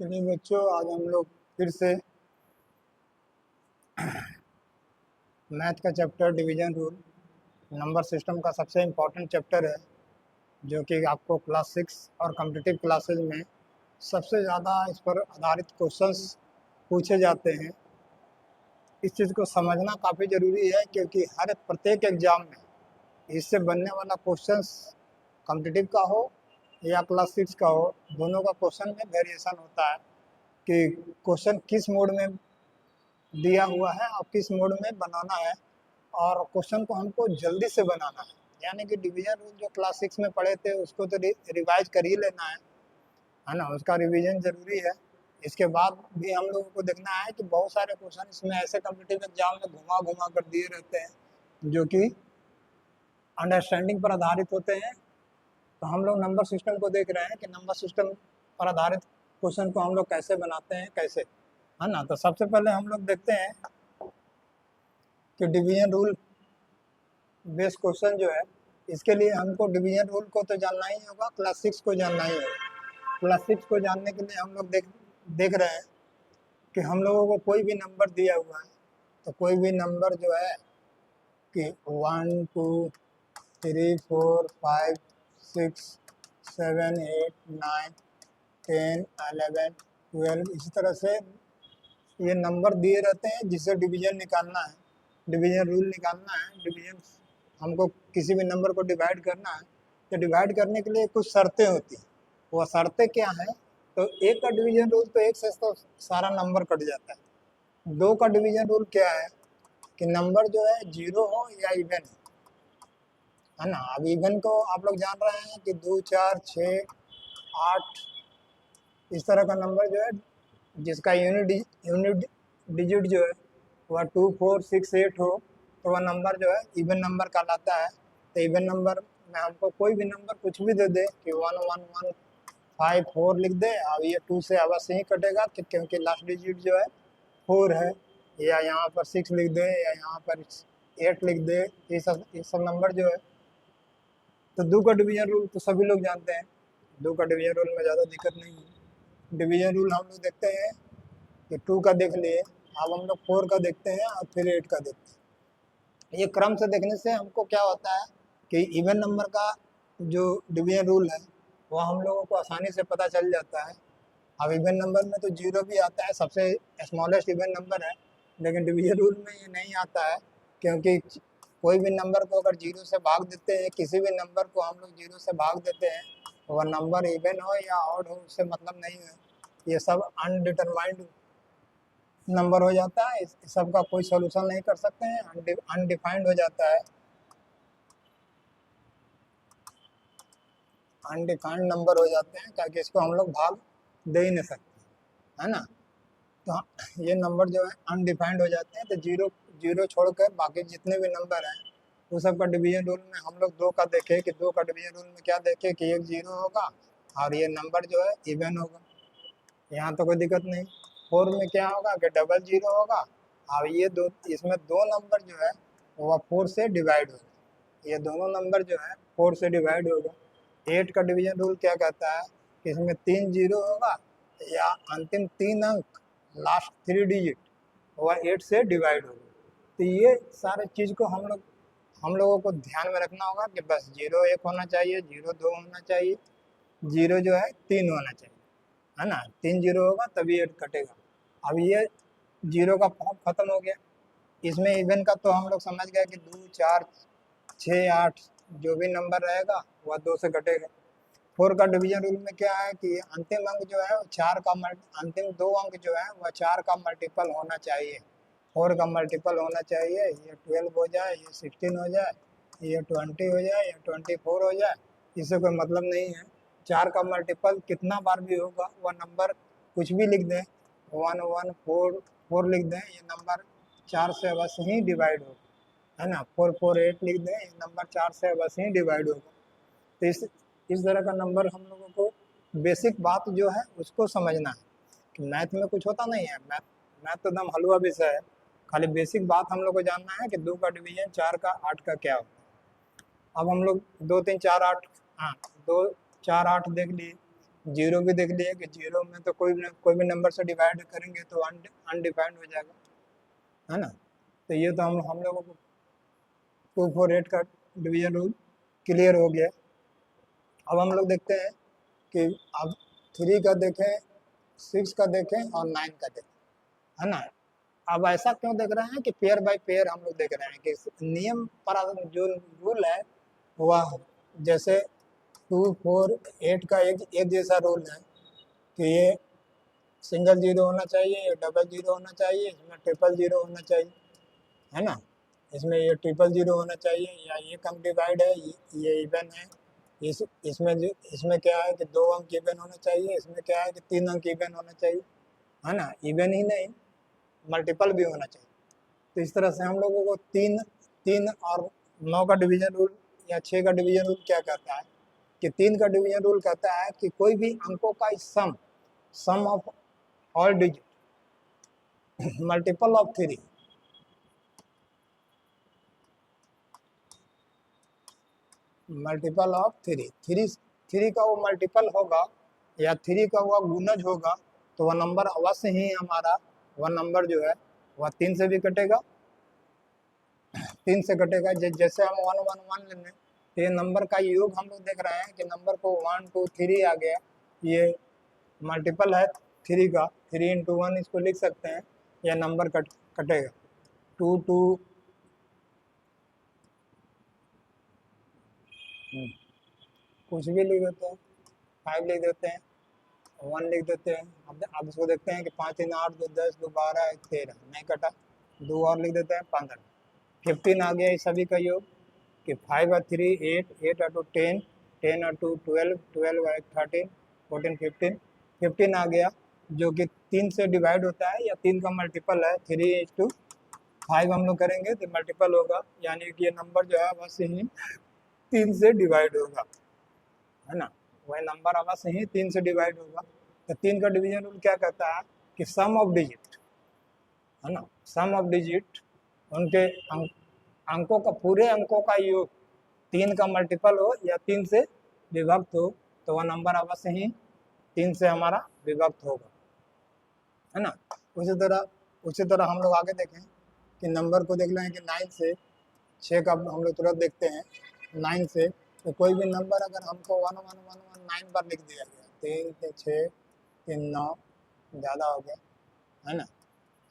चलिए बच्चों, आज हम लोग फिर से मैथ का chapter division rule number system का सबसे इम्पोर्टेंट चैप्टर है, जो कि आपको क्लास 6 और कॉम्पिटिटिव क्लासेज में सबसे ज़्यादा इस पर आधारित क्वेश्चंस पूछे जाते हैं। इस चीज़ को समझना काफ़ी ज़रूरी है, क्योंकि हर प्रत्येक एग्ज़ाम में इससे बनने वाला क्वेश्चंस कॉम्पिटिटिव का हो या क्लास 6 का हो, दोनों का क्वेश्चन में वेरिएशन होता है कि क्वेश्चन किस मोड में दिया हुआ है और किस मोड में बनाना है, और क्वेश्चन को हमको जल्दी से बनाना है। यानी कि डिवीजन रूल जो क्लास 6 में पढ़े थे उसको तो रिवाइज कर ही लेना है ना, उसका रिवीजन जरूरी है। इसके बाद भी हम लोगों को देखना है कि बहुत सारे क्वेश्चन इसमें ऐसे कॉम्पिटिटिव एग्जाम में घुमा घुमा कर दिए रहते हैं जो कि अंडरस्टैंडिंग पर आधारित होते हैं। तो हम लोग नंबर सिस्टम को देख रहे हैं कि नंबर सिस्टम पर आधारित क्वेश्चन को हम लोग कैसे बनाते हैं, कैसे, है ना। तो सबसे पहले हम लोग देखते हैं कि डिवीजन रूल बेस्ड क्वेश्चन जो है, इसके लिए हमको डिवीजन रूल को तो जानना ही होगा, क्लास 6 को जानना ही होगा। क्लास 6 को जानने के लिए हम लोग देख रहे हैं कि हम लोगों को कोई भी नंबर दिया हुआ है, तो कोई भी नंबर जो है कि 1 2 3 4 5 6 7 8 9 10 11 12 इसी तरह से ये नंबर दिए रहते हैं जिससे डिवीजन निकालना है, डिवीजन रूल निकालना है। डिवीजन हमको किसी भी नंबर को डिवाइड करना है, तो डिवाइड करने के लिए कुछ शर्तें होती हैं। वो शर्तें क्या हैं? तो एक का डिवीजन रूल तो एक से तो सारा नंबर कट जाता है। दो का डिवीजन रूल क्या है कि नंबर जो है जीरो हो या इवन है ना। अब इवन को आप लोग जान रहे हैं कि 2 4 6 8 इस तरह का नंबर जो है जिसका यूनिट डिजिट जो है वह 2 4 6 8 हो, तो वह नंबर जो है इवन नंबर कहलाता है। तो इवन नंबर में हमको कोई भी नंबर कुछ भी दे दे कि 1 1 1 5 4 लिख दे, अब ये 2 से अवश्य ही कटेगा क्योंकि लास्ट डिजिट जो है 4 है, या यहाँ पर 6 लिख दे या यहाँ पर 8 लिख दे, ये सब नंबर जो है। तो दो का डिवीजन रूल तो सभी लोग जानते हैं, दो का डिवीजन रूल में ज़्यादा दिक्कत नहीं है। डिवीजन रूल हम लोग देखते हैं कि 2 का देख लिए, अब हम लोग 4 का देखते हैं और फिर 8 का देखते हैं। ये क्रम से देखने से हमको क्या होता है कि इवन नंबर का जो डिवीजन रूल है वो हम लोगों को आसानी से पता चल जाता है। अब इवन नंबर में तो जीरो भी आता है, सबसे स्मॉलेस्ट इवन नंबर है, लेकिन डिवीजन रूल में ये नहीं आता है, क्योंकि कोई भी नंबर को अगर जीरो से भाग देते हैं, किसी भी नंबर को हम लोग जीरो से भाग देते हैं, वह नंबर इवन हो या ऑड हो उससे मतलब नहीं है, ये सब अनडिटरमाइंड नंबर हो जाता है। इस सब का कोई सॉल्यूशन नहीं कर सकते हैं, अनडिफाइंड हो जाता है, अनडिफाइंड नंबर हो जाते हैं, ताकि इसको हम लोग भाग दे ही नहीं सकते, है ना। तो ये नंबर जो है अनडिफाइंड हो जाते हैं। तो जीरो जीरो छोड़कर बाकी जितने भी नंबर हैं वो सब का डिवीजन रूल में हम लोग दो का देखें कि दो का डिवीजन रूल में क्या देखें कि एक जीरो होगा और ये नंबर जो है इवन होगा, यहाँ तो कोई दिक्कत नहीं। 4 में क्या होगा कि डबल जीरो होगा, और ये दो, इसमें दो नंबर जो है वो 4 से डिवाइड होगा, ये दोनों नंबर जो है 4 से डिवाइड होगा। 8 का डिवीजन रूल क्या कहता है कि इसमें 3 जीरो होगा या अंतिम 3 अंक लास्ट 3 डिजिट वह 8 से डिवाइड होगा। तो ये सारे चीज़ को हम लोगों को ध्यान में रखना होगा कि बस जीरो 1 होना चाहिए, जीरो 2 होना चाहिए, जीरो जो है 3 होना चाहिए, है ना। 3 जीरो होगा तभी 8 कटेगा। अब ये जीरो का फॉर्म खत्म हो गया। इसमें इवन का तो हम लोग समझ गए कि 2 4 6 8 जो भी नंबर रहेगा वह 2 से घटेगा। 4 का डिवीजन रूल में क्या है कि अंतिम अंक जो है चार का अंतिम दो अंक जो है वह 4 का मल्टीपल होना चाहिए, 4 का मल्टीपल होना चाहिए। ये 12 हो जाए, ये 16 हो जाए, ये 20 हो जाए, ये 24 हो जाए, इससे कोई मतलब नहीं है। 4 का मल्टीपल कितना बार भी होगा वह नंबर कुछ भी लिख दें, 1 1 4 4 लिख दें, ये नंबर 4 से अवश्य ही डिवाइड होगा, है ना। 4 4 8 लिख दें, ये नंबर 4 से अवश्य ही डिवाइड होगा। तो इस तरह का नंबर हम लोगों को बेसिक बात जो है उसको समझना है कि मैथ में कुछ होता नहीं है, मैथ तो एकदम हलवा विषय है। खाली बेसिक बात हम लोग को जानना है कि 2 का डिवीजन 4 का 8 का क्या होता है। अब हम लोग 2 3 4 8, हाँ 2 4 8 देख लिए, जीरो भी देख लिए कि जीरो में तो कोई भी नंबर से डिवाइड करेंगे तो अनडिफाइंड हो जाएगा, है ना। तो ये तो हम लोगों को 2 4 8 का डिवीजन रूल क्लियर हो गया। अब हम लोग देखते हैं कि अब 3 का देखें, 6 का देखें और 9 का देखें, है ना। अब ऐसा क्यों देख रहे हैं कि पेयर बाय पेयर हम लोग देख रहे हैं कि नियम पर जो रूल है वह जैसे 2 4 8 का एक जैसा रूल है कि ये सिंगल जीरो होना चाहिए, ये डबल जीरो होना चाहिए, इसमें ट्रिपल जीरो होना चाहिए, है ना। इसमें ये ट्रिपल जीरो होना चाहिए, या ये कम डिवाइड है, ये इवन है। इसमें क्या है कि 2 अंक इवन होना चाहिए, इसमें क्या है कि 3 अंक इवन होना चाहिए, है ना। इवन ही नहीं, मल्टीपल भी होना चाहिए। तो इस तरह से हम लोगों को 3 और 9 का डिवीजन रूल या 6 का डिवीजन रूल क्या कहता है कि 3 का डिवीजन रूल कहता है कि कोई भी अंकों का sum of all digit multiple of 3, multiple of 3 का वो मल्टीपल होगा या 3 का वह गुणज होगा, तो वह नंबर अवश्य ही हमारा वह नंबर जो है वह 3 से भी कटेगा, 3 से कटेगा। जैसे हम 1 1 1 लेंगे तो ये नंबर का योग हम लोग देख रहे हैं कि नंबर को 1 2 3 आ गया, ये मल्टीपल है 3 का, 3 × 1 इसको लिख सकते हैं, यह नंबर कटेगा 2 2 कुछ भी लिख देते हैं, 5 लिख देते हैं, 1 लिख देते हैं। अब इसको देखते हैं कि 5 3 8 2 10 2 12 1 13 नहीं कटा, 2 और लिख देते हैं 15, 15 आ गया इस सभी का योग कि 5 और 3 8 8 और 2 10 10 और 2 12 12 और 1 13 14 15 15 आ गया, जो कि 3 से डिवाइड होता है या 3 का मल्टीपल है। 3 × 5 हम लोग करेंगे तो मल्टीपल होगा, यानी कि ये नंबर जो है बस ही 3 से डिवाइड होगा, है ना। वह नंबर अवश्य ही 3 से डिवाइड होगा। तो 3 का डिवीजन रूल क्या कहता है कि सम ऑफ डिजिट, है ना, सम ऑफ डिजिट उनके अंकों का, पूरे अंकों का योग 3 का मल्टीपल हो या 3 से विभक्त हो, तो वह नंबर अवश्य ही 3 से हमारा विभक्त होगा, है ना। उसी तरह हम लोग आगे देखें कि नंबर को देख लें कि 9 से 6 का हम लोग तुरंत देखते हैं। 9 से तो कोई भी नंबर अगर हमको 1 1 1 1 9 पर लिख दिया गया, 3 से 6 3 9 ज़्यादा हो गया, है ना।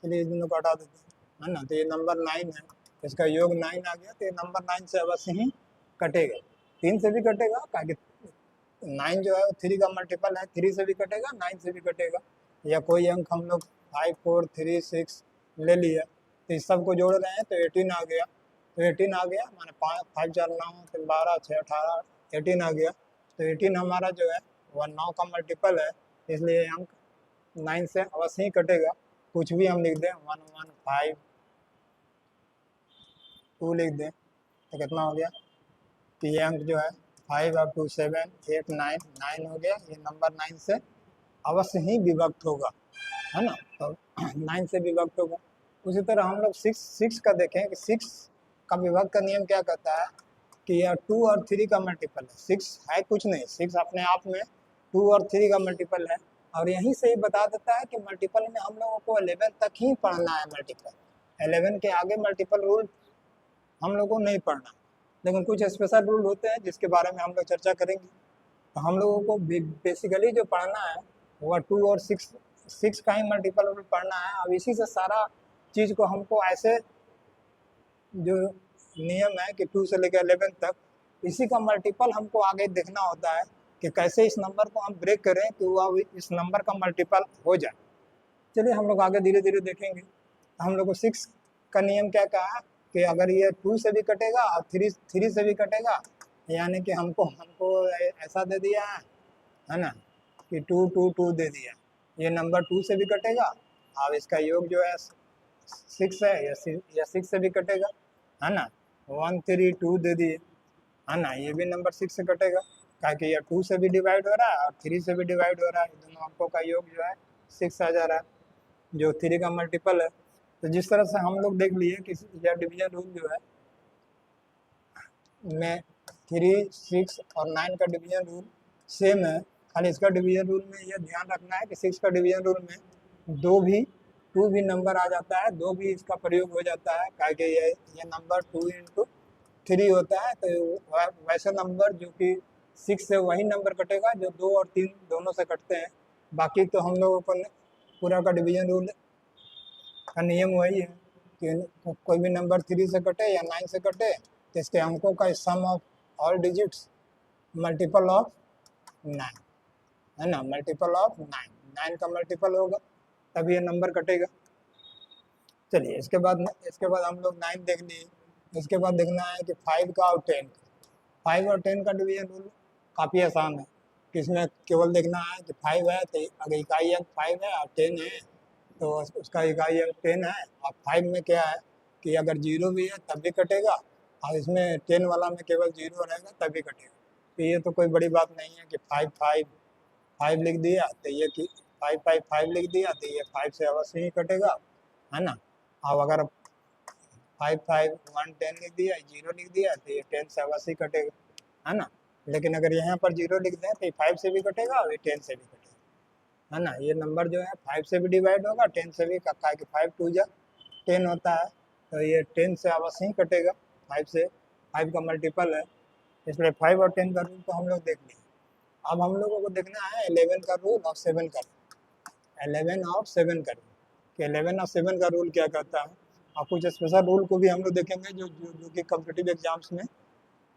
चलिए इन दोनों को हटा देते हैं, है ना। तो ये नंबर 9 है, इसका योग 9 आ गया, तो ये नंबर 9 से अवश्य ही कटेगा, 3 से भी कटेगा, क्या 9 जो है 3 का मल्टीपल है, 3 से भी कटेगा 9 से भी कटेगा। या कोई अंक हम लोग 5 4 3 6 ले लिया, तो इस सब को जोड़ रहे हैं तो 18 आ गया, तो 18 आ गया माने 5 5 4 9 3 12 6 18 18 आ गया। तो 18 हमारा जो है वह 9 का मल्टीपल है, इसलिए अंक 9 से अवश्य ही कटेगा। कुछ भी हम लिख दें 1 1 5 2 लिख दें तो कितना हो गया कि ये अंक जो है 5 up to 7 8 9 9 हो गया, ये नंबर 9 से अवश्य ही विभक्त होगा, है ना। तो 9 से विभक्त होगा। उसी तरह हम लोग 6 का देखें कि 6 का विभक्त का नियम क्या कहता है कि यह 2 और 3 का मल्टीपल है। 6 है कुछ नहीं, 6 अपने आप में 2 और 3 का मल्टीपल है, और यहीं से ही बता देता है कि मल्टीपल में हम लोगों को 11 तक ही पढ़ना है। मल्टीपल 11 के आगे मल्टीपल रूल हम लोग को नहीं पढ़ना, लेकिन कुछ स्पेशल रूल होते हैं जिसके बारे में हम लोग चर्चा करेंगे। तो हम लोगों को बेसिकली जो पढ़ना है वह 2 और 6 का ही मल्टीपल रूल पढ़ना है। अब इसी से सारा चीज़ को हमको ऐसे जो नियम है कि 2 से लेकर 11 तक, इसी का मल्टीपल हमको आगे देखना होता है कि कैसे इस नंबर को हम ब्रेक करें कि वह इस नंबर का मल्टीपल हो जाए। चलिए हम लोग आगे धीरे धीरे देखेंगे। हम लोग को 6 का नियम क्या कहा कि अगर ये 2 से भी कटेगा और 3 से भी कटेगा, यानी कि हमको हमको ऐसा दे दिया है ना कि 2 2 2 दे दिया, ये नंबर 2 से भी कटेगा। अब इसका योग जो है 6 है, या 6 से भी कटेगा, है ना। 1 3 2 दे दिए, है ना, ये भी नंबर 6 से कटेगा, क्या कि यह 2 से भी डिवाइड हो रहा है और 3 से भी डिवाइड हो रहा है। दोनों अंकों का योग जो है 6 आ जा रहा है, जो 3 का मल्टीपल है। तो जिस तरह से हम लोग देख लिए कि यह डिवीजन रूल जो है में 3 6 और 9 का डिवीजन रूल सेम है, खाली इसका डिवीजन रूल में ये ध्यान रखना है कि 6 का डिवीजन रूल में टू भी नंबर आ जाता है, दो भी इसका प्रयोग हो जाता है, क्या कि ये नंबर 2 into 3 होता है। तो वैसे नंबर जो कि 6 से वही नंबर कटेगा जो 2 और 3 दोनों से कटते हैं। बाकी तो हम लोगों को पूरा का डिवीजन रूल का नियम वही है कि कोई भी नंबर 3 से कटे या 9 से कटे तो इसके अंकों का sum of all digits multiple of 9 है ना, मल्टीपल ऑफ 9 का मल्टीपल होगा तब ये नंबर कटेगा। चलिए इसके बाद हम लोग 9 देख लिए। इसके बाद देखना है कि 5 का और 10 5 और 10 का डिवीजन रूल काफ़ी आसान है कि इसमें केवल देखना है कि 5 है तो अगर इकाई अंक 5 है और 10 है तो उसका इकाई अंक 10 है। और 5 में क्या है कि अगर 0 भी है तब भी कटेगा और इसमें 10 वाला में केवल 0 रहेगा तब भी कटेगा। तो ये तो कोई बड़ी बात नहीं है कि 5 लिख दिया तो ये कि 5 लिख दिया तो ये 5 से अवश्य ही कटेगा, है ना। अब अगर 5 10 लिख दिया, 0 लिख दिया तो ये 10 से अवश्य ही कटेगा, है ना। लेकिन अगर यहाँ पर 0 लिख दें तो ये 5 से भी कटेगा और ये 10 से भी कटेगा, है ना। ये नंबर जो है 5 से भी डिवाइड होगा, 10 से भी, क्या कि 5 2 जा 10 होता है तो ये 10 से अवश्य ही कटेगा, 5 से, 5 का मल्टीपल है, इसलिए 5 और 10 का रूल तो हम लोग देख लिए। अब हम लोगों को देखना है 11 का रूल और 7 का रूल, 11 और 7 का रूल कि 11 और 7 का रूल क्या कहता है। और कुछ स्पेशल रूल को भी हम लोग देखेंगे जो कि कॉम्पिटिटिव एग्जाम्स में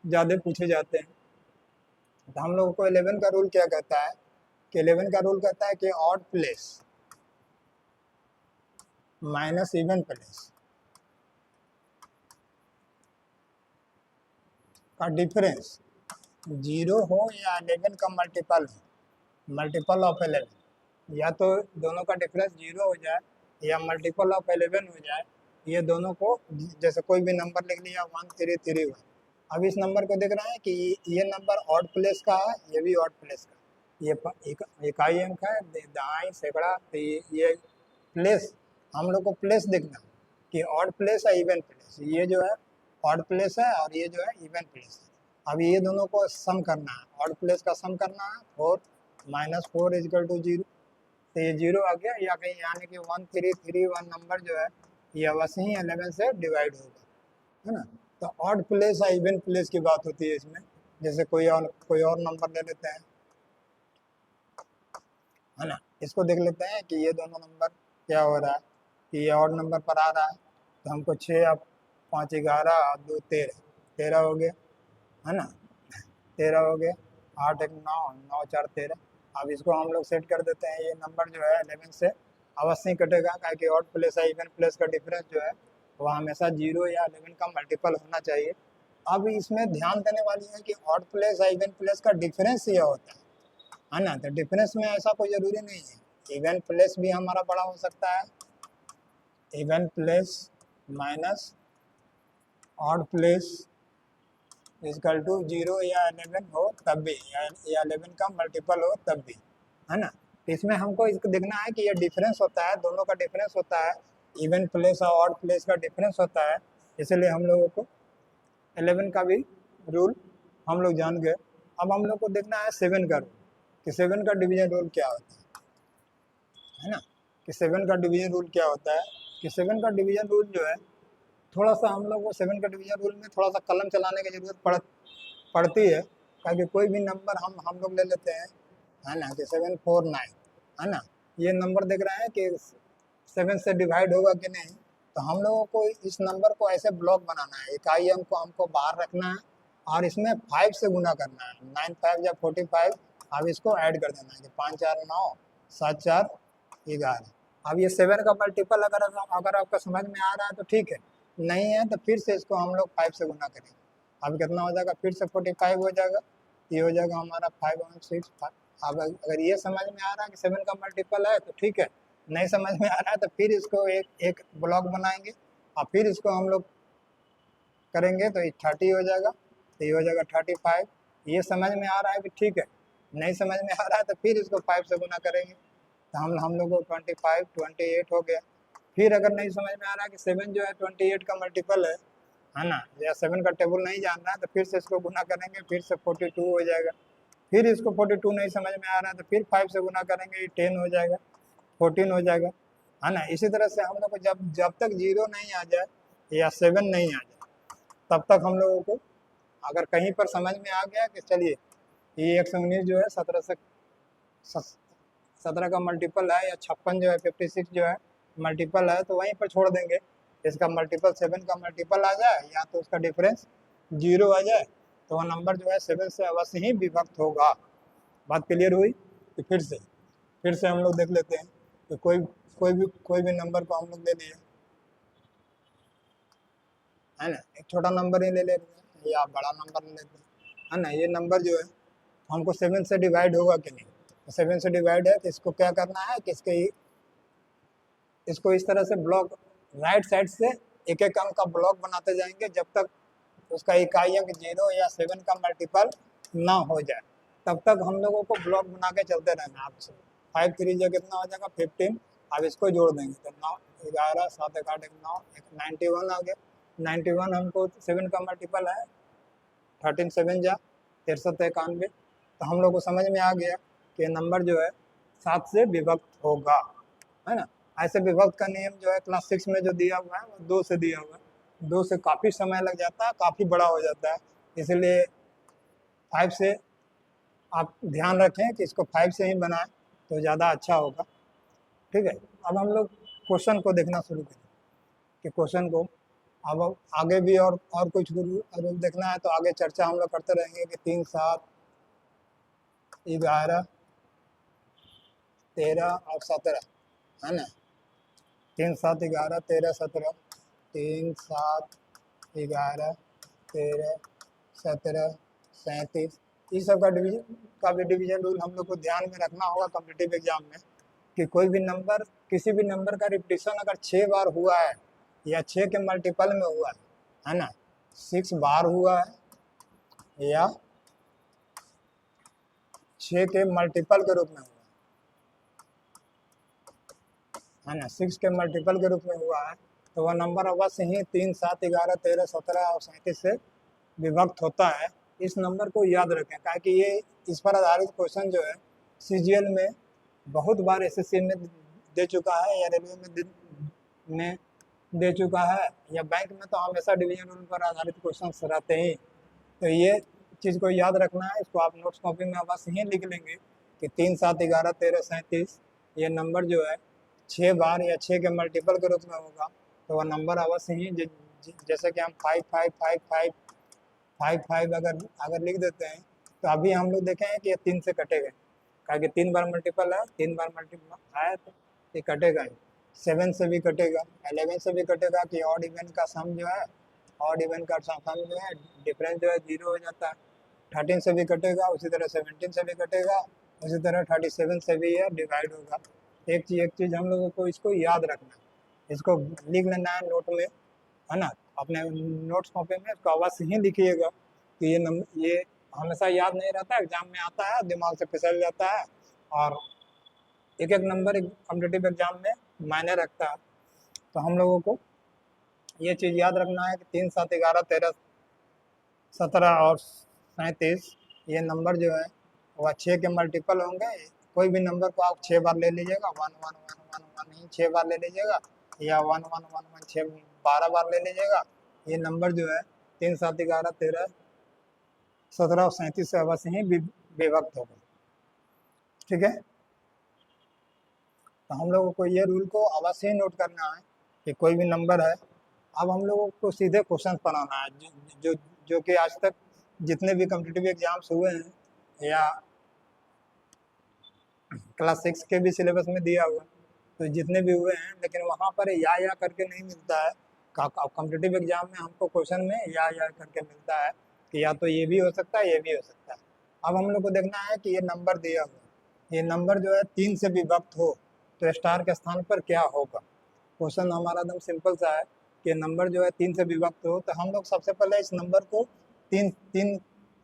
ज़्यादा पूछे जाते हैं। तो हम लोगों को 11 का रूल क्या कहता है कि 11 का रूल कहता है कि odd place minus even place का डिफरेंस 0 हो या 11 का मल्टीपल हो, मल्टीपल ऑफ 11, या तो दोनों का डिफरेंस 0 हो जाए या मल्टीपल ऑफ 11 हो जाए, ये दोनों को, जैसे कोई भी नंबर लिख लिया 1 3 3 1। अब इस नंबर को देख रहे हैं कि ये नंबर ऑड प्लेस का है, ये भी ऑड प्लेस का, ये इकाई अंक है, दहाई सैकड़ा, तो ये प्लेस, हम लोग को प्लेस देखना कि ऑड प्लेस है इवन प्लेस, ये जो है ऑड प्लेस है और ये जो है इवन प्लेस है। अब ये दोनों को सम करना है, ऑड प्लेस का सम करना है, 4 - 4 = 0, तो ये 0 आ गया, या कहीं यानी कि 1 3 3 1 नंबर जो है ये अवश्य ही 11 से डिवाइड होगा, है ना। तो ऑड प्लेस और इवन प्लेस की बात होती है इसमें। जैसे कोई और नंबर ले लेते हैं, है ना, इसको देख लेते हैं कि ये दोनों नंबर क्या हो रहा है कि ये ऑड नंबर पर आ रहा है, तो हमको 6 और 5 11 और 2 13 हो गया, है ना, 13 हो गया, 8 1 9 9 4 13। अब इसको हम लोग सेट कर देते हैं, ये नंबर जो है 11 से अवश्य ही कटेगा, क्योंकि ऑड प्लेस या इवन प्लेस का डिफरेंस जो है वह हमेशा 0 या 11 का मल्टीपल होना चाहिए। अब इसमें ध्यान देने वाली है कि ऑड प्लेस या इवन प्लेस का डिफरेंस ये होता है ना। तो डिफरेंस में ऐसा कोई ज़रूरी नहीं है, इवन प्लेस भी हमारा बड़ा हो सकता है, even place minus odd place equal to 0 या 11 हो तब भी, या 11 का मल्टीपल हो तब भी, है ना। तो इसमें हमको इसको देखना है कि ये डिफरेंस होता है, दोनों का डिफरेंस होता है, इवन प्लेस और ऑड प्लेस का डिफरेंस होता है, इसलिए हम लोगों को 11 का भी रूल हम लोग जान गए। अब हम लोग को देखना है 7 का रूल कि 7 का डिवीजन रूल क्या होता है ना, कि 7 का डिवीजन रूल क्या होता है, कि 7 का डिवीजन रूल जो है थोड़ा सा हम लोग को 7 का डिवीजन रूल में थोड़ा सा कलम चलाने की ज़रूरत पड़ती है, ताकि कोई भी नंबर हम लोग ले लेते हैं, है ना, कि 7 4 9, है ना, ये नंबर देख रहे हैं कि 7 से डिवाइड होगा कि नहीं। तो हम लोगों को इस नंबर को ऐसे ब्लॉक बनाना है, इकाई अंक को हमको बाहर रखना है और इसमें 5 से गुना करना है, 9 5 या 45। अब इसको ऐड कर देना है कि 5 4 9 7 4 11। अब ये 7 का मल्टीपल अगर आपका समझ में आ रहा है तो ठीक है, नहीं है तो फिर से इसको हम लोग 5 से गुना करेंगे। अब कितना हो जाएगा, फिर से 45 हो जाएगा, ये हो जाएगा हमारा 5 1 6 5। अब अगर ये समझ में आ रहा है कि 7 का मल्टीपल है तो ठीक है, नहीं समझ में आ रहा है तो फिर इसको एक ब्लॉक बनाएंगे और फिर इसको हम लोग करेंगे तो ये 30 हो जाएगा, तो ये हो जाएगा 35। ये समझ में आ रहा है कि ठीक है, नहीं समझ में आ रहा है तो फिर इसको 5 से गुना करेंगे, तो हम लोग को 25 28 हो गया। फिर अगर नहीं समझ में आ रहा है कि 7 जो है 28 का मल्टीपल है ना, या 7 का टेबल नहीं जान रहा है तो फिर से इसको गुना करेंगे, फिर से 42 हो जाएगा, फिर इसको 42 नहीं समझ में आ रहा है तो फिर 5 से गुना करेंगे, ये 10 हो जाएगा, 14 हो जाएगा, है ना। इसी तरह से हम लोग को जब जब तक 0 नहीं आ जाए या 7 नहीं आ जाए तब तक हम लोगों को, अगर कहीं पर समझ में आ गया कि चलिए ये 119 जो है 17 का मल्टीपल है, या 56 जो है 56 जो है मल्टीपल है, तो वहीं पर छोड़ देंगे। इसका मल्टीपल 7 का मल्टीपल आ जाए या तो उसका डिफरेंस 0 आ जाए, तो वह नंबर जो है 7 से अवश्य ही विभक्त होगा। बात क्लियर हुई? तो फिर से हम लोग देख लेते हैं कि कोई भी नंबर को हम लोग ले लिए, है ना, एक छोटा नंबर ही ले लेते हैं या बड़ा नंबर ले लेते हैं, है ना। ये नंबर जो है हमको 7 से डिवाइड होगा कि नहीं, तो 7 से डिवाइड है तो इसको क्या करना है कि इसको इस तरह से ब्लॉक राइट साइड से एक एक अंक का ब्लॉक बनाते जाएंगे जब तक उसका इकाई अंक 0 या 7 का मल्टीपल ना हो जाए, तब तक हम लोगों को ब्लॉक बना के चलते रहना है। आपसे 5 3 जा कितना हो जाएगा 15, अब इसको जोड़ देंगे तो 9 11 7 1 8 1 9 91 आ गया। 91 हमको 7 का मल्टीपल है, 13 7 जा 6391, तो हम लोग को समझ में आ गया कि नंबर जो है 7 से विभक्त होगा, है ना। ऐसे विभक्त का नियम जो है क्लास 6 में जो दिया हुआ है वो 2 से दिया हुआ है। 2 से काफ़ी समय लग जाता है, काफ़ी बड़ा हो जाता है, इसलिए 5 से आप ध्यान रखें कि इसको 5 से ही बनाएं तो ज़्यादा अच्छा होगा। ठीक है, अब हम लोग क्वेश्चन को देखना शुरू करें कि क्वेश्चन को अब आगे भी और कुछ रूल देखना है तो आगे चर्चा हम लोग करते रहेंगे कि 3 7 11 13 और 17, है ना। 3 7 11 13 17, 3 7 11 13 17 37, इस सब का भी डिवीजन रूल हम लोग को ध्यान में रखना होगा कॉम्पिटिटिव एग्जाम में, कि कोई भी नंबर, किसी भी नंबर का रिपीटिशन अगर 6 बार हुआ है या 6 के मल्टीपल में हुआ है ना, 6 बार हुआ है या 6 के मल्टीपल के रूप में हुआ है ना, 6 के मल्टीपल के रूप में हुआ है, तो वह नंबर अवश्य ही 3 7 11 13 17 और 37 से विभक्त होता है। इस नंबर को याद रखें, ताकि ये इस पर आधारित क्वेश्चन जो है सीजीएल में बहुत बार एसएससी में दे चुका है या रेलवे में दे चुका है, या बैंक में तो हमेशा डिवीजन रूल पर आधारित क्वेश्चन रहते ही। तो ये चीज़ को याद रखना है, इसको आप नोट्स कॉपी में अवश्य ही लिख लेंगे कि 3 7 11 13 37 ये नंबर जो है 6 बार या 6 के मल्टीपल के रूप में होगा, तो वह नंबर अवश्य ही जैसे कि हम 5 5 5 5 5 5 अगर लिख देते हैं तो अभी हम लोग देखें कि ये 3 से कटेगा, कारण कि 3 बार मल्टीपल है, 3 बार मल्टीपल आया तो ये कटेगा ही। 7 से भी कटेगा, 11 से भी कटेगा कि ऑड इवन का सम जो है, ऑड इवन का सम जो है डिफरेंस जो है 0 हो जाता है। 13 से भी कटेगा, उसी तरह 17 से भी कटेगा, उसी तरह 37 से भी यह डिवाइड होगा। एक चीज़ हम लोगों को इसको याद रखना है, इसको लिख लेना है नोट में, है ना। अपने नोट्स कॉपी में इसको अवश्य ही लिखिएगा कि ये हमेशा याद नहीं रहता, एग्जाम में आता है दिमाग से फिसल जाता है, और एक एक नंबर कॉम्पिटिटिव एग्जाम में मायने रखता है। तो हम लोगों को ये चीज़ याद रखना है कि 3 7 11 13 17 और 37 ये नंबर जो है वह 6 के मल्टीपल होंगे। कोई भी नंबर को आप 6 बार ले लीजिएगा, 1 1 1 1 1 ही 6 बार ले लीजिएगा, या 1 1 1 1 6 12 बार ले लीजिएगा। ये नंबर जो है 3 7 11 13 17 और 37 से अवश्य ही विभक्त होगा। ठीक है, तो हम लोगों को ये रूल को अवश्य ही नोट करना है कि कोई भी नंबर है, अब हम लोगों को सीधे क्वेश्चन बनाना है जो कि आज तक जितने भी कॉम्पिटिटिव एग्जाम्स हुए हैं या क्लास 6 के भी सिलेबस में दिया हुआ, तो जितने भी हुए हैं, लेकिन वहाँ पर या करके नहीं मिलता है। कॉम्पिटिटिव एग्जाम में हमको क्वेश्चन में या करके मिलता है कि या तो ये भी हो सकता है, ये भी हो सकता है। अब हम लोग को देखना है कि ये नंबर दिया हुआ, ये नंबर जो है 3 से विभक्त हो तो स्टार के स्थान पर क्या होगा। क्वेश्चन हमारा एकदम सिंपल सा है कि नंबर जो है 3 से विभक्त हो, तो हम लोग सबसे पहले इस नंबर को 3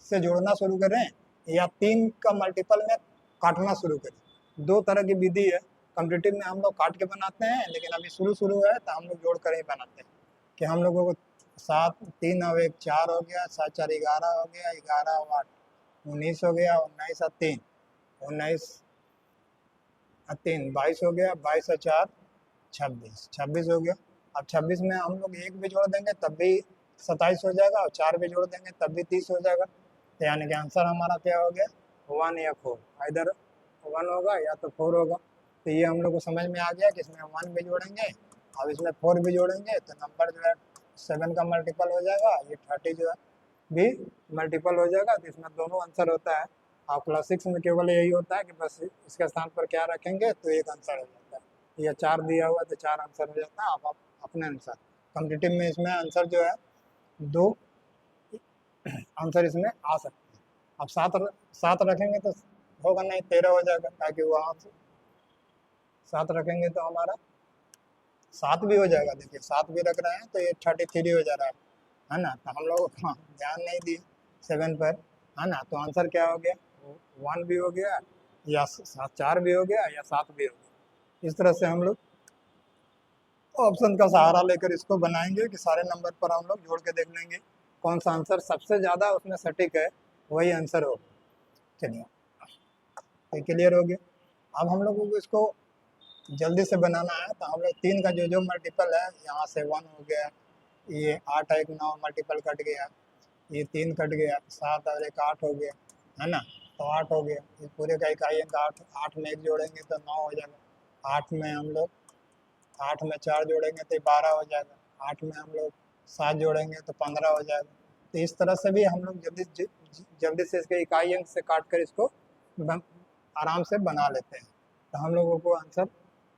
से जोड़ना शुरू करें या 3 का मल्टीपल में काटना शुरू करें। 2 तरह की विधि है, कॉम्पिटिटिव में हम लोग काट के बनाते हैं, लेकिन अभी शुरू है तो हम लोग जोड़ कर ही बनाते हैं कि हम लोगों को 7 3 और 1 4 हो गया, 7 4 11 हो गया, 11 और 8 19 हो गया, 19 और 3, 19 और 3 22 हो गया, 22 और 4 26, 26 हो गया। अब 26 में हम लोग 1 भी जोड़ देंगे तब भी 27 हो जाएगा, और 4 भी जोड़ देंगे तब भी 30 हो जाएगा। तो यानी कि आंसर हमारा क्या हो गया, 1 या 4, इधर 1 होगा या तो 4 होगा। तो ये हम लोग को समझ में आ गया कि इसमें 1 भी जोड़ेंगे और इसमें 4 भी जोड़ेंगे तो नंबर जो है 7 का मल्टीपल हो जाएगा, ये 30 जो है भी मल्टीपल हो जाएगा। तो इसमें दोनों आंसर होता है। और क्लास 6 में केवल यही होता है कि बस इसके स्थान पर क्या रखेंगे तो एक आंसर हो जाता है। या 4 दिया हुआ तो 4 आंसर हो जाता है, आप अपने अनुसार। कॉम्पिटिटिव में इसमें आंसर जो है 2 आंसर इसमें आ सकते हैं। अब 7 रखेंगे तो होगा नहीं, 13 हो जाएगा, ताकि वहाँ से 7 रखेंगे तो हमारा 7 भी हो जाएगा। देखिए 7 भी रख रहे हैं तो ये 33 हो जा रहा है ना। तो हम लोग ध्यान नहीं दिए 7 पर, है ना। तो आंसर क्या हो गया, 1 भी हो गया या 4 भी हो गया या 7 भी हो गया। इस तरह से हम लोग ऑप्शन का सहारा लेकर इसको बनाएंगे कि सारे नंबर पर हम लोग जोड़ के देख लेंगे कौन सा आंसर सबसे ज़्यादा उसमें सटीक है, वही आंसर हो। चलिए तो क्लियर हो गया। अब हम लोगों को इसको जल्दी से बनाना है, तो हम लोग 3 का जो मल्टीपल है, यहाँ से 1 हो गया, ये 8 1 9 मल्टीपल कट गया, ये 3 कट गया, 7 और 1 8 हो गया, है ना। तो 8 हो गया, इस पूरे का इकाई अंक 8, 8 में 1 जोड़ेंगे तो 9 हो जाएगा। 8 में हम लोग 8 में 4 जोड़ेंगे तो 12 हो जाएगा। 8 में हम लोग 7 जोड़ेंगे तो 15 हो जाएगा। तो इस तरह से भी हम लोग जल्दी से इसके इकाई अंक से काट कर इसको आराम से बना लेते हैं। तो हम लोगों को आंसर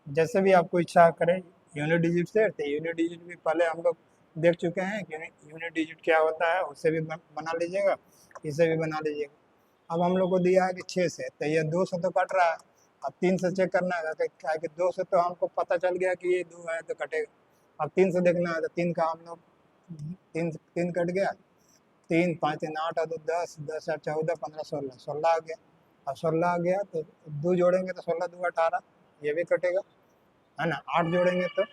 जैसे भी आपको इच्छा करें यूनिट डिजिट से, तो यूनिट डिजिट भी पहले हम लोग देख चुके हैं कि यूनिट डिजिट क्या होता है, उससे भी बना लीजिएगा, इसे भी बना लीजिएगा। अब हम लोग को दिया है कि 6 से, तो ये 2 से तो कट रहा है। अब 3 से चेक करना है, क्या है कि 2 से तो हमको पता चल गया कि ये 2 है तो कटेगा। अब 3 से देखना है, तो 3 का हम लोग 3 कट गया, 3 5 3 8 और 2 10, 10 8 14 15 16, 16 आ गया। अब 16 आ गया तो 2 जोड़ेंगे तो 16 2 18, ये भी कटेगा, है ना। 8 जोड़ेंगे तो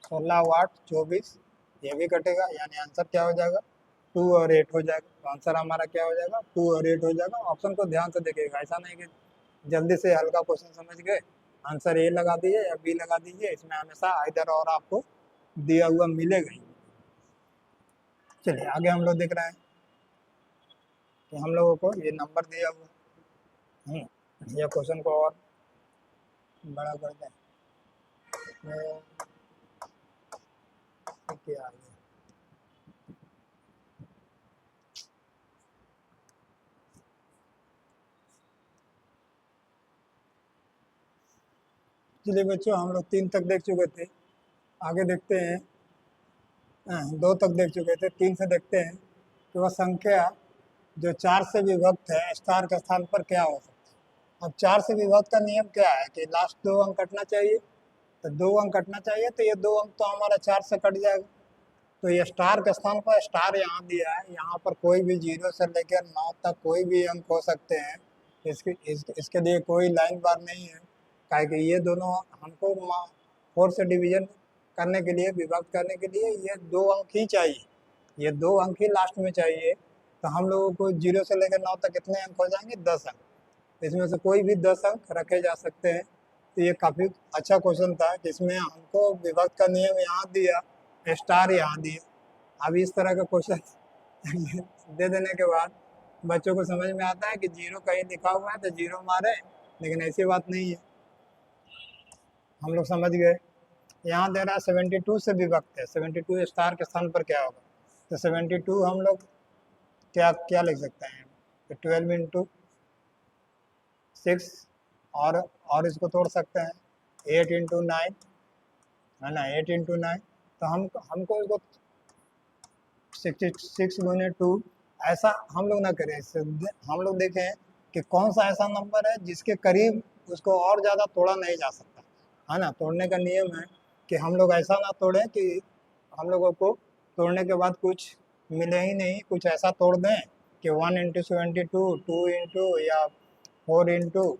16 8 24, ये भी कटेगा। यानी आंसर क्या हो जाएगा, 2 और 8 हो जाएगा। तो आंसर हमारा क्या हो जाएगा, 2 और 8 हो जाएगा। ऑप्शन को ध्यान से देखिएगा, ऐसा नहीं कि जल्दी से हल्का क्वेश्चन समझ गए आंसर ए लगा दीजिए या बी लगा दीजिए, इसमें हमेशा इधर और आपको दिया हुआ मिलेगा ही। चलिए आगे हम लोग देख रहे हैं कि हम लोगों को ये नंबर दिया हुआ है, यह क्वेश्चन को और बड़ा कर दें। क्या आ गया, चलिए बच्चों हम लोग 3 तक देख चुके थे, आगे देखते हैं। 2 तक देख चुके थे, 3 से देखते हैं कि वह संख्या जो 4 से विभक्त है स्टार के स्थान पर क्या हो सकता है। अब 4 से विभक्त का नियम क्या है कि लास्ट 2 अंक कटना चाहिए, तो 2 अंक कटना चाहिए, तो ये 2 अंक तो हमारा 4 से कट जाएगा। तो ये स्टार के स्थान पर स्टार यहाँ दिया है, यहाँ पर कोई भी 0 से लेकर 9 तक कोई भी अंक हो सकते हैं। इसके लिए कोई लाइन बार नहीं है, काहे कि ये दोनों हमको 4 से डिवीजन करने के लिए, विभक्त करने के लिए ये 2 अंक ही चाहिए, ये 2 अंक ही लास्ट में चाहिए। तो हम लोगों को 0 से लेकर 9 तक कितने अंक हो जाएंगे, 10 अंक। इसमें से कोई भी 10 अंक रखे जा सकते हैं। तो ये काफ़ी अच्छा क्वेश्चन था, जिसमें हमको विभक्त का नियम यहाँ दिया, स्टार यहाँ दिया। अब इस तरह का क्वेश्चन दे देने के बाद बच्चों को समझ में आता है कि 0 कहीं लिखा हुआ है तो 0 मारे, लेकिन ऐसी बात नहीं है, हम लोग समझ गए। यहाँ दे रहा है 72 से विभक्त है, 72 स्टार के स्थान पर क्या होगा। तो 72 हम लोग क्या क्या लिख सकते हैं, तो 12 इंटू 6, और इसको तोड़ सकते हैं 8 इंटू 9, है ना, 8 इंटू 9। तो हमको इसको 66 गुने 2 ऐसा हम लोग ना करें, हम लोग देखें कि कौन सा ऐसा नंबर है जिसके करीब उसको और ज़्यादा तोड़ा नहीं जा सकता, है ना। तोड़ने का नियम है कि हम लोग ऐसा ना तोड़ें कि हम लोगों को तोड़ने के बाद कुछ मिले ही नहीं, कुछ ऐसा तोड़ दें कि 1 इंटू 72, 2 इंटू या 4 इंटू,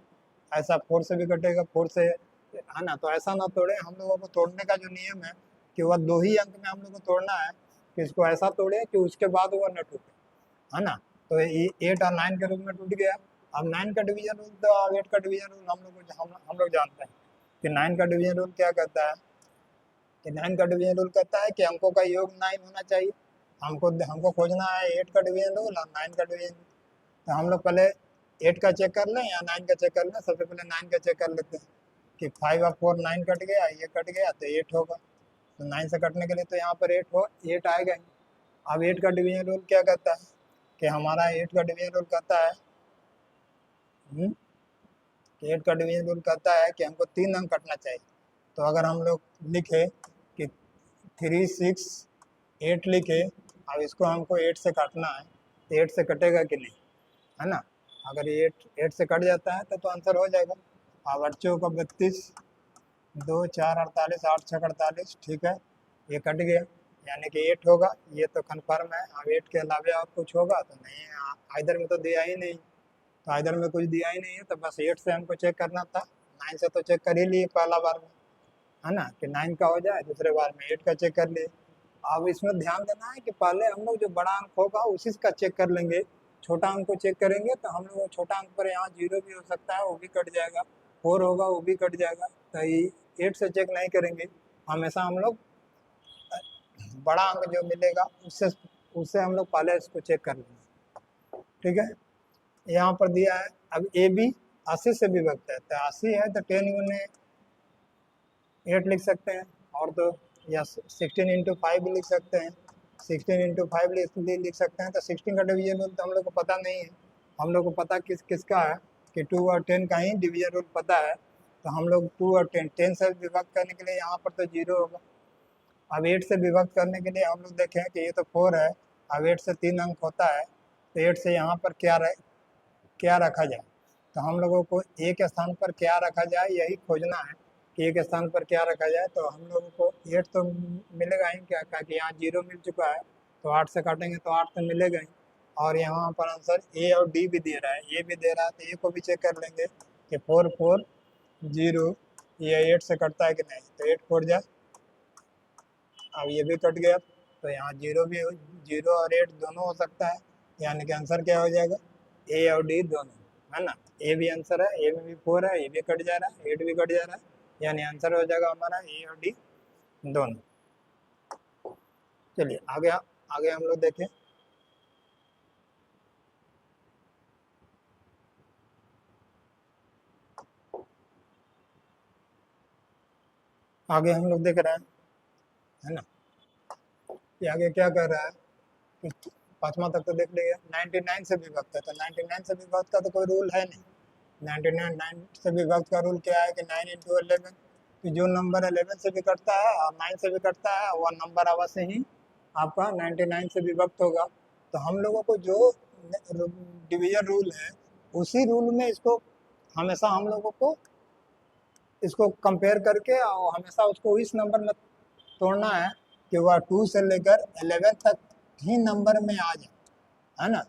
ऐसा 4 से भी कटेगा, 4 से, है ना। तो ऐसा ना तोड़े, हम लोगों को तोड़ने का जो नियम है कि वह 2 ही अंक में हम लोग को तोड़ना है, कि इसको ऐसा तोड़े कि उसके बाद वह न टूटे, है ना। तो ये 8 और 9 के रूप में टूट गया। अब 9 का डिवीजन रूल तो अब 8 का डिवीजन रूल हम लोग जानते हैं कि 9 का डिवीजन रूल क्या कहता है कि 9 का डिवीजन रूल कहता है कि अंकों का योग 9 होना चाहिए। हमको हमको खोजना है 8 का डिवीजन रूल और 9 का डिवीजन। तो हम लोग पहले 8 का चेक कर लें या 9 का चेक कर लें। सबसे पहले 9 का चेक कर लेते हैं कि 5 और 4 9 कट गया, ये कट गया तो 8 होगा। तो 9 से कटने के लिए तो यहाँ पर 8 आएगा ही। अब 8 का डिवीजन रूल क्या कहता है कि हमारा 8 का डिवीजन रूल कहता है कि 8 का डिवीजन रूल कहता है कि हमको 3 अंक कटना चाहिए। तो अगर हम लोग लिखे कि 3 6 8 लिखे, अब इसको हमको 8 से काटना है तो 8 से कटेगा कि नहीं, है ना। अगर ये 8 से कट जाता है तो आंसर हो जाएगा। अब 8 चौका 32, 2 4 48, 8 6 48, ठीक है, ये कट गया यानी कि 8 होगा। ये तो कन्फर्म है। अब 8 के अलावे और कुछ होगा तो नहीं है, इधर में तो दिया ही नहीं, तो इधर में कुछ दिया ही नहीं है, तो बस 8 से हमको चेक करना था। 9 से तो चेक कर ही लिए पहला बार में, है ना, कि 9 का हो जाए, दूसरे बार में 8 का चेक कर लिए। अब इसमें ध्यान देना है कि पहले हम लोग जो बड़ा अंक होगा उसी का चेक कर लेंगे। छोटा अंक को चेक करेंगे तो हम लोग छोटा अंक पर यहाँ 0 भी हो सकता है, वो भी कट जाएगा। 4 होगा, वो भी कट जाएगा। तो ये 8 से चेक नहीं करेंगे, हमेशा हम लोग बड़ा अंक जो मिलेगा उससे उससे हम लोग पहले इसको चेक कर लेंगे, ठीक है। यहाँ पर दिया है अब ए बी 80 से विभक्त है, तो 80 है तो 10 गुने 8 लिख सकते हैं, और तो या 16 इंटू 5 भी लिख सकते हैं। 16 इंटू 5 लिख सकते हैं। तो 16 का डिवीजन रूल तो हम लोग को पता नहीं है। हम लोग को पता किसका है कि 2 और 10 का ही डिवीजन रूल पता है। तो हम लोग 2 और 10 से विभक्त करने के लिए यहाँ पर तो 0 होगा। अब 8 से विभक्त करने के लिए हम लोग देखें कि ये तो 4 है। अब 8 से 3 अंक होता है, तो 8 से यहाँ पर क्या रखा जाए। तो हम लोगों को एक स्थान पर क्या रखा जाए यही खोजना है कि एक स्थान पर क्या रखा जाए। तो हम लोगों को 8 तो मिलेगा ही, क्या कि यहाँ 0 मिल चुका है, तो 8 से काटेंगे तो 8 तो मिलेगा ही। और यहाँ पर आंसर ए और डी भी दे रहा है, ए भी दे रहा है, तो ए को भी चेक कर लेंगे कि 4 4 0 ये 8 से कटता है कि नहीं। तो 8 4 जाए, अब ये भी कट गया, तो यहाँ 0 और 8 दोनों हो सकता है, यानी कि आंसर क्या हो जाएगा, ए और डी दोनों, है ना। ए भी आंसर है, ए में भी 4 है, ये भी कट जा रहा है, 8 भी कट जा रहा है, यानी आंसर हो जाएगा हमारा ए और डी दोनों। चलिए आगे आगे हम लोग देखें। आगे हम लोग देख रहे हैं, है ना, कि आगे क्या कर रहा है कि 5वां तक तो देख लिया। 99 से विभक्त है, तो 99 से विभक्त का तो कोई रूल है नहीं। 99 से विभक्त का रूल क्या है कि 9 इंटू 11, कि जो नंबर 11 से भी कटता है और 9 से भी कटता है वह नंबर अवश्य ही आपका 99 से विभक्त होगा। तो हम लोगों को जो डिवीजन रूल है उसी रूल में इसको हमेशा हम लोगों को इसको कंपेयर करके और हमेशा उसको इस नंबर में तोड़ना है कि वह 2 से लेकर 11 तक ही नंबर में आ जाए, है ना।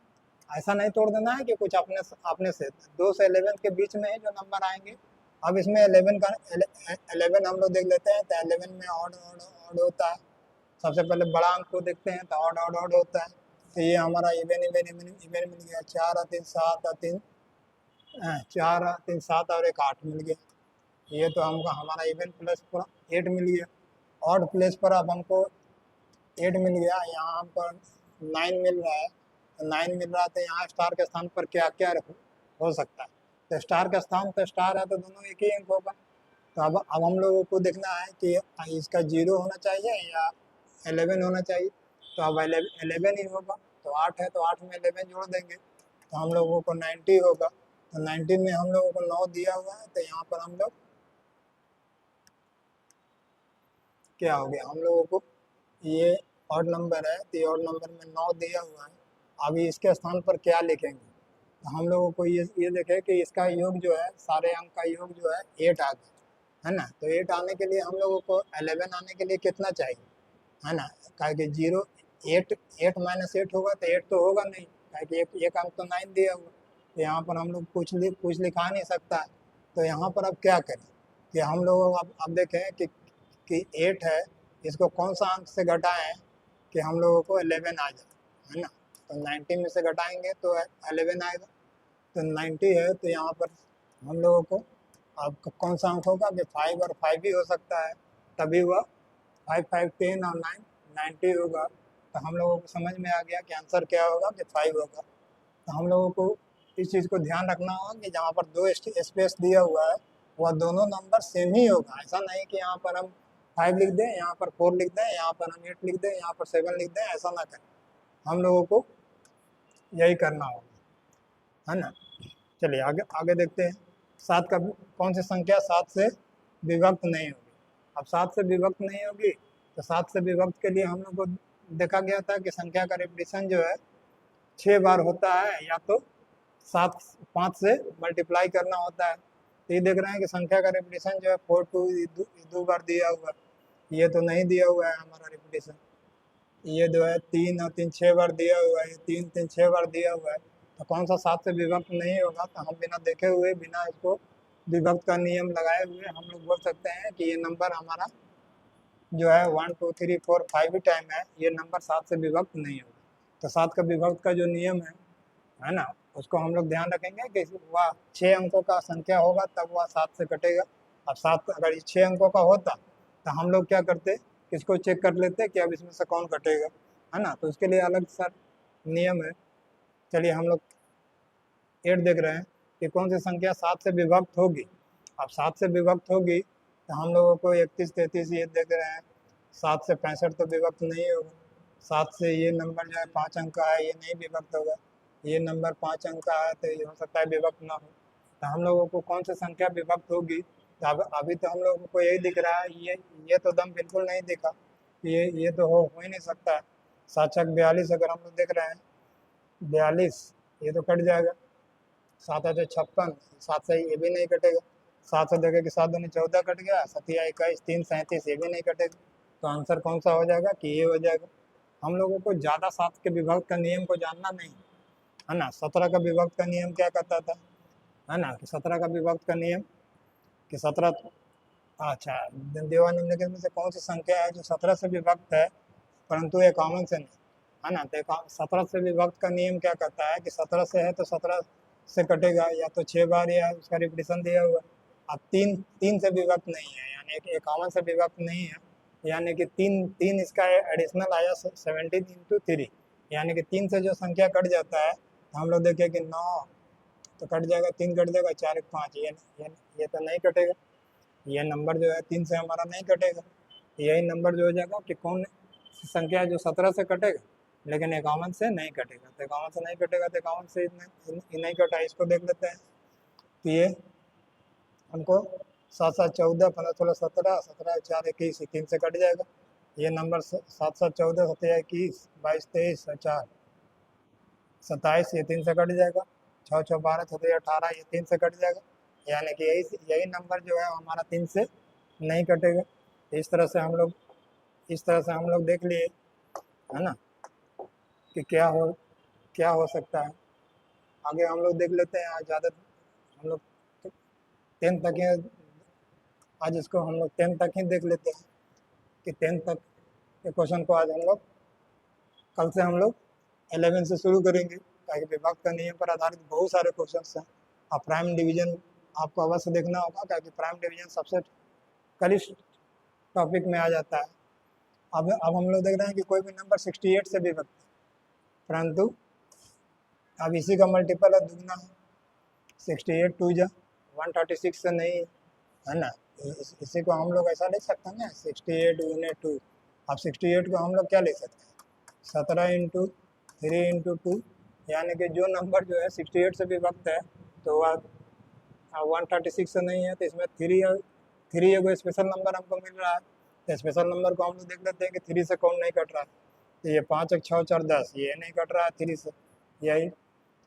ऐसा नहीं तोड़ देना है कि कुछ अपने अपने से 2 से 11 के बीच में ही जो नंबर आएंगे। अब इसमें 11 हम लोग देख लेते हैं, तो 11 में ऑड ऑड ऑड होता है। सबसे पहले बड़ा अंक को देखते हैं, तो ऑड ऑड ऑड होता है। तो ये हमारा इवन इवन इवन इवन मिल गया, 4 और 3 7 और 3 4 और 3 7 और 1 8 मिल गया। ये तो हमको हमारा इवन प्लस पर 8 मिल गया। ऑड प्लेस पर अब हमको 8 मिल गया, यहाँ पर 9 मिल रहा है, तो 9 मिल रहा है, तो यहाँ स्टार के स्थान पर क्या क्या हो सकता है। तो स्टार का स्थान तो स्टार है, तो दोनों एक ही अंक होगा। तो अब हम लोगों को देखना है कि इसका 0 होना चाहिए या 11 होना चाहिए। तो अब 11 ही होगा, तो 8 है, तो 8 में 11 जोड़ देंगे तो हम लोगों को 90 होगा। तो 90 में हम लोगों को 9 दिया हुआ है, तो यहाँ पर हम लोग क्या हो गया, हम लोगों को ये ऑड नंबर है, तो ऑड नंबर में 9 दिया हुआ है। अभी इसके स्थान पर क्या लिखेंगे, तो हम लोगों को ये देखें कि इसका योग जो है, सारे अंक का योग जो है 8 आ गया, है ना। तो 8 आने के लिए हम लोगों को 11 आने के लिए कितना चाहिए, है ना। कहा कि 8 माइनस 8 होगा तो 8 तो होगा नहीं, कहा कि एक अंक तो 9 दिया हुआ। तो यहाँ पर हम लोग कुछ लिखा नहीं सकता है। तो यहाँ पर अब क्या करें कि हम लोग अब देखें कि 8 है, इसको कौन सा अंक से घटाएं कि हम लोगों को 11 आ जाए, है ना। तो 90 में से घटाएंगे तो 11 आएगा। तो 90 है तो यहाँ पर हम लोगों को अब कौन सा अंक होगा कि 5 और 5 भी हो सकता है, तभी वह 5 5 10 और 9 90 होगा। तो हम लोगों को समझ में आ गया कि आंसर क्या होगा कि 5 होगा। तो हम लोगों को इस चीज़ को ध्यान रखना होगा कि जहाँ पर दो स्पेस दिया हुआ है वह दोनों नंबर सेम ही होगा। ऐसा नहीं कि यहाँ पर हम 5 लिख दें, यहाँ पर 4 लिख दें, यहाँ पर हम 8 लिख दें, यहाँ पर 7 लिख दें, ऐसा ना करें। हम लोगों को यही करना होगा, है ना। चलिए आगे आगे देखते हैं। 7 का कौन सी संख्या 7 से विभक्त नहीं होगी। अब 7 से विभक्त नहीं होगी तो 7 से विभक्त के लिए हम लोग को देखा गया था कि संख्या का रिपीटिशन जो है 6 बार होता है, या तो 7 5 से मल्टीप्लाई करना होता है। तो ये देख रहे हैं कि संख्या का रिपीटिशन जो है 4 2 दो बार दिया हुआ है, ये तो नहीं दिया हुआ है हमारा रिपीटिशन। ये जो है 3 और 3 6 बार दिया हुआ है, 3 3 6 बार दिया हुआ है। तो कौन सा 7 से विभक्त नहीं होगा, तो हम बिना देखे हुए बिना इसको विभक्त का नियम लगाए हुए हम लोग बोल सकते हैं कि ये नंबर हमारा जो है 1 2 3 4 5 भी टाइम है, ये नंबर 7 से विभक्त नहीं होगा। तो 7 का विभक्त का जो नियम है ना, उसको हम लोग ध्यान रखेंगे कि वह 6 अंकों का संख्या होगा तब वह 7 से कटेगा। अब 7 अगर 6 अंकों का होता तो हम लोग क्या करते, किसको चेक कर लेते कि अब इसमें से कौन कटेगा, है ना। तो उसके लिए अलग सा नियम है। चलिए हम लोग 8 देख रहे हैं कि कौन सी संख्या 7 से विभक्त होगी। अब 7 से विभक्त होगी तो हम लोगों को 31 33 ये देख रहे हैं। 7 से 65 तो विभक्त नहीं होगा। 7 से ये नंबर जो है 5 अंक का है, ये नहीं विभक्त होगा। ये नंबर 5 अंक का है तो ये हो सकता है विभक्त ना हो। तो हम लोगों को कौन सी संख्या विभक्त होगी, तो अब अभी तो हम लोगों को यही दिख रहा है, ये तो दम बिल्कुल नहीं दिखा, ये तो हो ही नहीं सकता है। 7 छक 42 अगर हम लोग देख रहे हैं 42, ये तो कट जाएगा। 7 8 56, 7 से ये भी नहीं कटेगा। 7 से देखे कि 7 दूनी 14 कट गया, 7 21 3 37, ये भी नहीं कटेगा। तो आंसर कौन सा हो जाएगा कि ये हो जाएगा। हम लोगों को ज़्यादा 7 के विभक्त का नियम को जानना नहीं, है ना। 17 का विभक्त का नियम क्या कहता था, है ना, कि 17 का विभक्त का नियम कि 17, अच्छा, देवा निम्नलिखित में से कौन सी संख्या है जो 17 से विभक्त है परंतु 51 से नहीं, है ना। तो 17 से विभक्त का नियम क्या कहता है कि 17 से है तो 17 से कटेगा, या तो 6 बार या उसका रिपीटिशन दिया हुआ। अब 3 से विभक्त नहीं है, यानी कि 51 से विभक्त नहीं है, यानी कि 3 इसका एडिशनल आया 17 इंटू 3, यानी कि 3 से जो संख्या कट जाता है तो हम लोग देखें कि 9 तो कट जाएगा, 3 कट जाएगा, 4 1 5, ये तो नहीं कटेगा। ये नंबर जो है 3 से हमारा नहीं कटेगा। यही नंबर जो हो जाएगा कि कौन संख्या जो 17 से कटेगा लेकिन 51 से नहीं कटेगा। तो 51 से नहीं कटेगा तो 51 से नहीं कटा, इसको देख लेते हैं। तो ये हमको 7 7 14 15 16 17 17 4 21, 3 से कट जाएगा। ये नंबर 7 7 14 17 21 22 23 4 27, ये 3 से कट जाएगा। 6 6 12 17 18, ये 3 से कट जाएगा। यानी कि यही नंबर जो है हमारा 3 से नहीं कटेगा। इस तरह से हम लोग देख लिए, है ना, कि क्या हो सकता है। आगे हम लोग देख लेते हैं। आज ज़्यादा हम लोग 10 तक ही, आज इसको हम लोग 10 तक ही देख लेते हैं कि 10 तक के क्वेश्चन को आज हम लोग, कल से हम लोग 11 से शुरू करेंगे, ताकि विभाग का नियम पर आधारित बहुत सारे क्वेश्चन हैं। और प्राइम डिवीजन आपको अवश्य देखना होगा, क्योंकि प्राइम डिवीजन सबसे कलिष्ठ टॉपिक में आ जाता है। अब हम लोग देख रहे हैं कि कोई भी नंबर 68 से विभक्त है, परंतु अब इसी का मल्टीपल है, दुगना है। 68 2 जा 136 से नहीं, है ना। इसी को हम लोग ऐसा लिख सकते हैं ना, 68 गुने 2। अब 68 को हम लोग क्या लिख सकते हैं, 17 इंटू 3 इंटू 2, यानी कि जो नंबर जो है 68 से विभक्त है तो वह 136 से नहीं है। तो इसमें 3 एगो स्पेशल नंबर हमको मिल रहा है। तो स्पेशल नंबर को हम लोग देख लेते हैं कि 3 से कौन नहीं कट रहा है। तो ये 5 1 6 4 10, ये नहीं कट रहा है 3 से। यही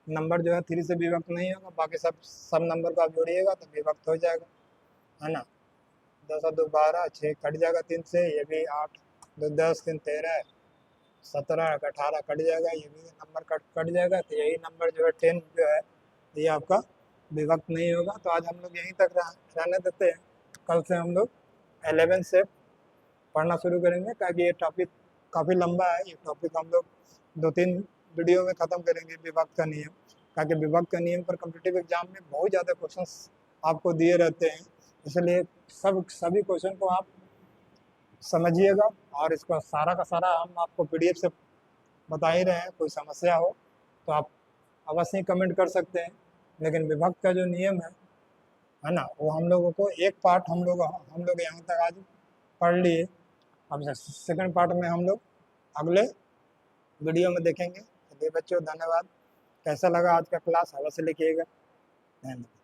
नंबर जो है 3 से विभक्त नहीं होगा, बाकी सब नंबर को आप जोड़िएगा तो विभक्त हो जाएगा, है ना। 10 और 2 12, 6 कट जाएगा 3 से, ये भी 8 2 10 3 13 17 18 कट जाएगा, ये भी नंबर कट जाएगा। तो यही नंबर जो है 10 जो है ये आपका विभक्त नहीं होगा। तो आज हम लोग यहीं तक रहने देते हैं। कल से हम लोग 11 से पढ़ना शुरू करेंगे, ताकि ये टॉपिक काफ़ी लंबा है। ये टॉपिक हम लोग वीडियो में ख़त्म करेंगे विभक्त का नियम, ताकि विभक्त का नियम पर कॉम्पिटिटिव एग्जाम में बहुत ज़्यादा क्वेश्चंस आपको दिए रहते हैं, इसलिए सभी क्वेश्चन को आप समझिएगा। और इसका सारा का सारा हम आपको पीडीएफ से बता ही रहे हैं। कोई समस्या हो तो आप अवश्य ही कमेंट कर सकते हैं। लेकिन विभक्त का जो नियम है ना, वो हम लोगों को एक पार्ट हम लोग यहाँ तक आज पढ़ लिए। अब सेकंड पार्ट में हम लोग अगले वीडियो में देखेंगे। चलिए बच्चों, धन्यवाद। कैसा लगा आज का क्लास अवश्य लिखिएगा। धन्यवाद।